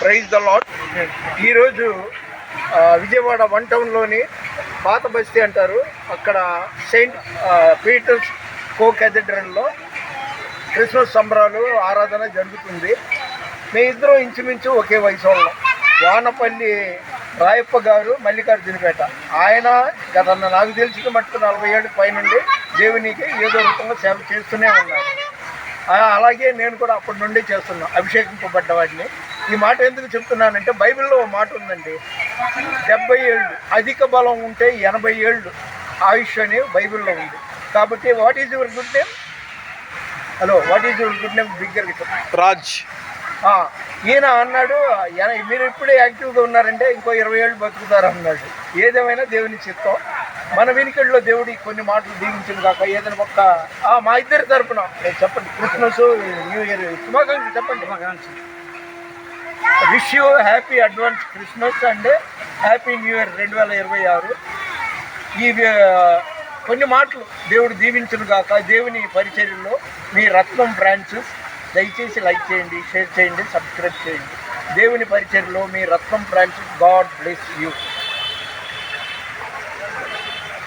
Praise the lord. ఈరోజు విజయవాడ 1 టౌన్లోని పాత బస్తీ అంటారు, అక్కడ సెయింట్ పీటర్స్ కో కేథడ్రల్లో క్రిస్మస్ సంబరాలు ఆరాధన జరుగుతుంది. మీ ఇద్దరం ఇంచుమించు ఒకే వయసు వాళ్ళం. వానపల్లి రాయప్ప గారు, మల్లికార్జునపేట. ఆయన గత నాకు తెలిసిన మట్టుకు 40 ఏళ్ళ పైనుండి దేవునికి ఏదో రూపంలో సేవ చేస్తూనే ఉన్నారు. అలాగే నేను కూడా అప్పటి నుండి చేస్తున్నా, అభిషేకింపబడ్డ వాటిని. ఈ మాట ఎందుకు చెప్తున్నానంటే, బైబిల్లో ఒక మాట ఉందండి, 70 ఏళ్ళు అధిక బలం ఉంటే 80 ఏళ్ళు ఆయుష్ అని బైబిల్లో ఉంది. కాబట్టి what is your good name? What is your good name? బిగ్గరగా చెప్పండి. రాజ్. ఈయన అన్నాడు, మీరు ఇప్పుడే యాక్టివ్గా ఉన్నారంటే ఇంకో 20 ఏళ్ళు బతుకుతారు అన్నాడు. ఏదేమైనా దేవుని చిత్తం. మన వినికిడిలో దేవుడి కొన్ని మాటలు దీవించింది కాక ఏదైనా ఒక్క మా ఇద్దరి తరపున చెప్పండి. క్రిస్మస్, న్యూ ఇయర్ శుభాకాంక్షలు చెప్పండి. Wish you happy advance Christmas and happy new year 2026. ఈ కొన్ని మాటలు దేవుడు దీవించును గాక. దేవుని పరిచర్యలో మీ రత్నం ఫ్రాన్సిస్. దయచేసి లైక్ చేయండి, షేర్ చేయండి, సబ్స్క్రైబ్ చేయండి. దేవుని పరిచర్యలో మీ రత్నం ఫ్రాన్సిస్. God bless you.